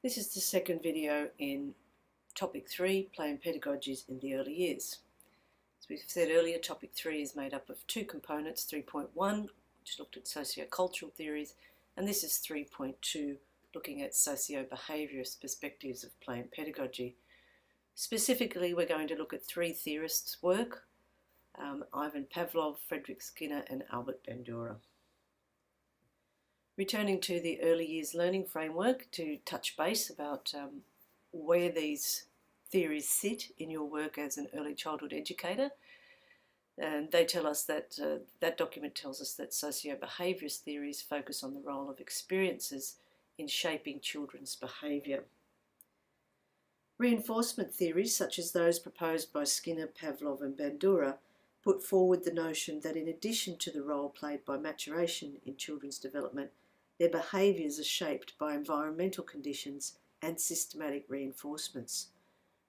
This is the second video in Topic 3, Play and Pedagogies in the Early Years. As we've said earlier, Topic 3 is made up of two components, 3.1, which looked at socio-cultural theories, and this is 3.2, looking at socio-behaviourist perspectives of play and pedagogy. Specifically, we're going to look at three theorists' work, Ivan Pavlov, Frederick Skinner and Albert Bandura. Returning to the early years learning framework to touch base about where these theories sit in your work as an early childhood educator. And they tell us that, that document tells us that socio-behaviourist theories focus on the role of experiences in shaping children's behaviour. Reinforcement theories, such as those proposed by Skinner, Pavlov and Bandura, put forward the notion that in addition to the role played by maturation in children's development, their behaviours are shaped by environmental conditions and systematic reinforcements.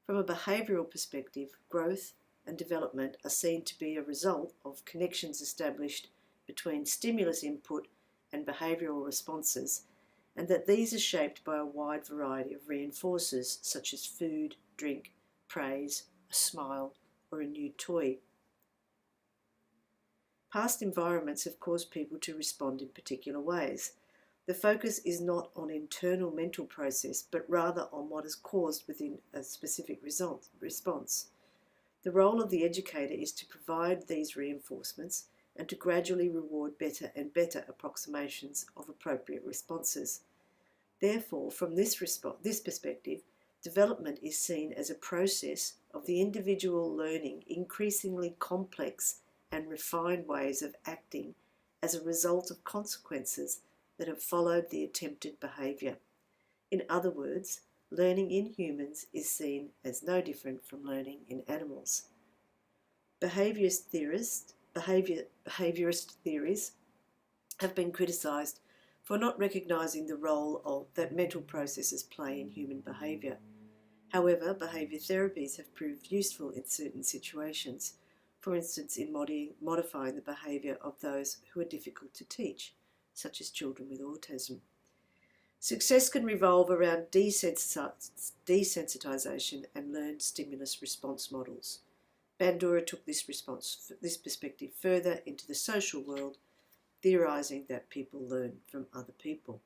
From a behavioural perspective, growth and development are seen to be a result of connections established between stimulus input and behavioural responses, and that these are shaped by a wide variety of reinforcers such as food, drink, praise, a smile, or a new toy. Past environments have caused people to respond in particular ways. The focus is not on internal mental process, but rather on what is caused within a specific response. The role of the educator is to provide these reinforcements and to gradually reward better and better approximations of appropriate responses. Therefore, from this perspective, development is seen as a process of the individual learning increasingly complex and refined ways of acting as a result of consequences that have followed the attempted behaviour. In other words, learning in humans is seen as no different from learning in animals. Behaviourist theories have been criticised for not recognising the role that mental processes play in human behaviour. However, behaviour therapies have proved useful in certain situations, for instance in modifying the behaviour of those who are difficult to teach, such as children with autism. Success can revolve around desensitisation and learned stimulus response models. Bandura took this perspective further into the social world, theorising that people learn from other people.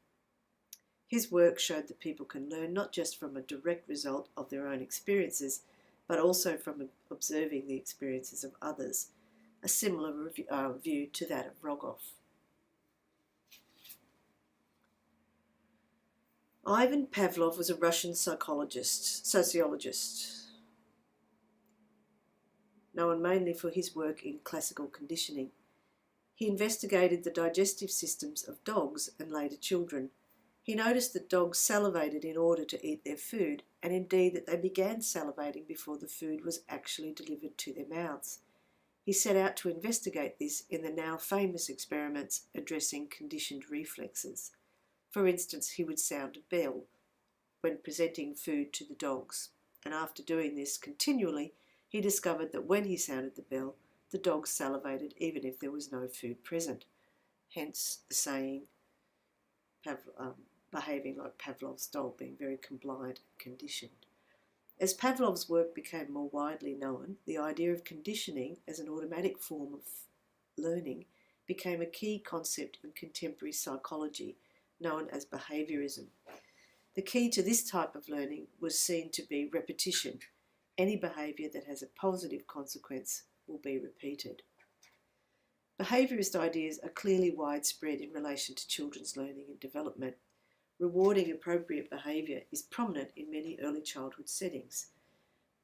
His work showed that people can learn not just from a direct result of their own experiences, but also from observing the experiences of others, a similar view to that of Rogoff. Ivan Pavlov was a Russian sociologist, known mainly for his work in classical conditioning. He investigated the digestive systems of dogs and later children. He noticed that dogs salivated in order to eat their food, and indeed that they began salivating before the food was actually delivered to their mouths. He set out to investigate this in the now famous experiments addressing conditioned reflexes. For instance, he would sound a bell when presenting food to the dogs, and after doing this continually, he discovered that when he sounded the bell, the dogs salivated even if there was no food present. Hence the saying, behaving like Pavlov's dog, being very compliant and conditioned. As Pavlov's work became more widely known, the idea of conditioning as an automatic form of learning became a key concept in contemporary psychology, known as behaviourism. The key to this type of learning was seen to be repetition. Any behaviour that has a positive consequence will be repeated. Behaviourist ideas are clearly widespread in relation to children's learning and development. Rewarding appropriate behaviour is prominent in many early childhood settings.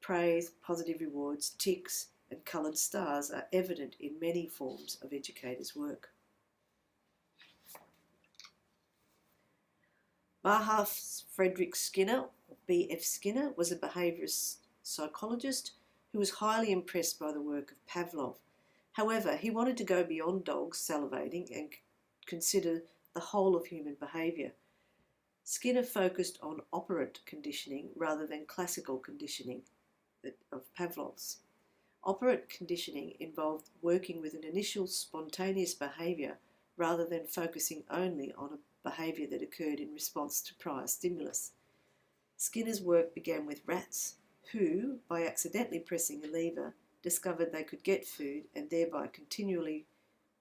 Praise, positive rewards, ticks and coloured stars are evident in many forms of educators' work. Bahar's Frederick Skinner, or B.F. Skinner, was a behaviourist psychologist who was highly impressed by the work of Pavlov. However, he wanted to go beyond dogs salivating and consider the whole of human behaviour. Skinner focused on operant conditioning rather than classical conditioning of Pavlov's. Operant conditioning involved working with an initial spontaneous behaviour rather than focusing only on a behaviour that occurred in response to prior stimulus. Skinner's work began with rats who, by accidentally pressing a lever, discovered they could get food and thereby continually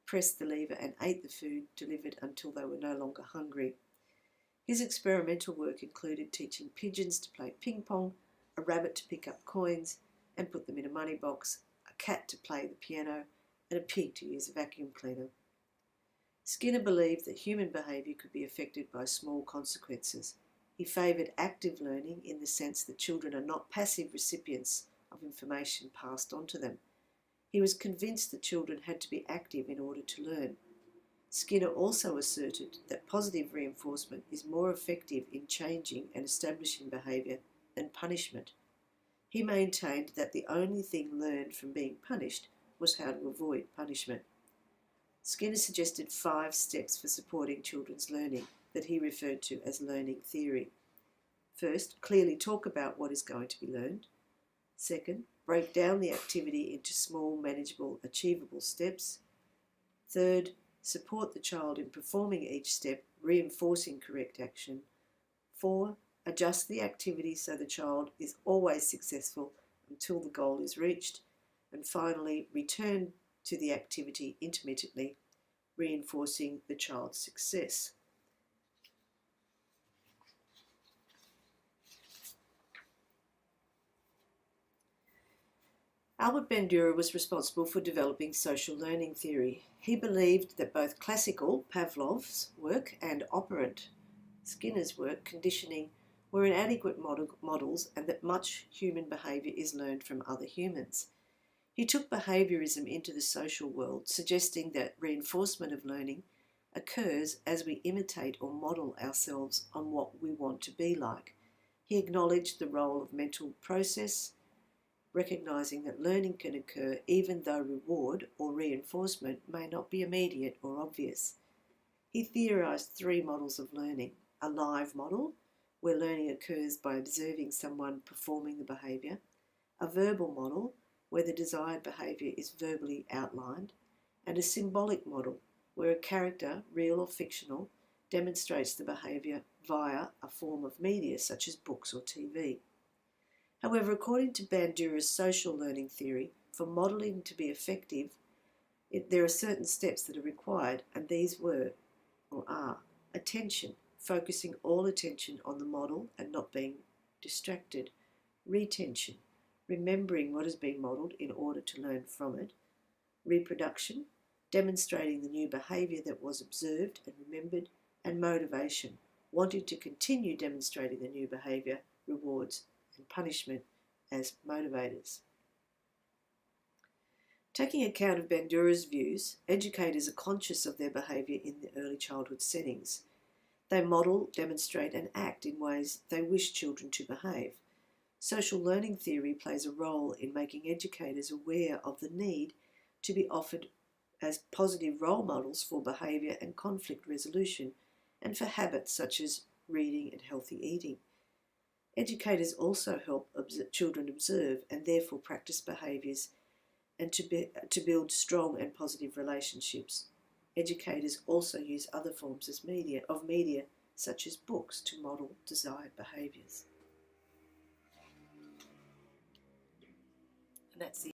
pressed the lever and ate the food delivered until they were no longer hungry. His experimental work included teaching pigeons to play ping pong, a rabbit to pick up coins and put them in a money box, a cat to play the piano, and a pig to use a vacuum cleaner. Skinner believed that human behaviour could be affected by small consequences. He favoured active learning in the sense that children are not passive recipients of information passed on to them. He was convinced that children had to be active in order to learn. Skinner also asserted that positive reinforcement is more effective in changing and establishing behaviour than punishment. He maintained that the only thing learned from being punished was how to avoid punishment. Skinner suggested 5 steps for supporting children's learning that he referred to as learning theory. First, clearly talk about what is going to be learned. Second, break down the activity into small, manageable, achievable steps. Third, support the child in performing each step, reinforcing correct action. 4, adjust the activity so the child is always successful until the goal is reached. And finally, return to the activity intermittently, reinforcing the child's success. Albert Bandura was responsible for developing social learning theory. He believed that both classical, Pavlov's work, and operant, Skinner's work, conditioning, were inadequate models and that much human behaviour is learned from other humans. He took behaviourism into the social world, suggesting that reinforcement of learning occurs as we imitate or model ourselves on what we want to be like. He acknowledged the role of mental process, recognising that learning can occur even though reward or reinforcement may not be immediate or obvious. He theorised 3 models of learning: a live model, where learning occurs by observing someone performing the behaviour; a verbal model, where the desired behaviour is verbally outlined; and a symbolic model, where a character, real or fictional, demonstrates the behaviour via a form of media such as books or TV. However, according to Bandura's social learning theory, for modelling to be effective, there are certain steps that are required, and these were, or are, attention, focusing all attention on the model and not being distracted; retention, remembering what has been modelled in order to learn from it; reproduction, demonstrating the new behaviour that was observed and remembered; and motivation, wanting to continue demonstrating the new behaviour, rewards and punishment as motivators. Taking account of Bandura's views, educators are conscious of their behaviour in the early childhood settings. They model, demonstrate and act in ways they wish children to behave. Social learning theory plays a role in making educators aware of the need to be offered as positive role models for behaviour and conflict resolution, and for habits such as reading and healthy eating. Educators also help children observe and therefore practice behaviours and to build strong and positive relationships. Educators also use other forms of media such as books to model desired behaviours. And that's the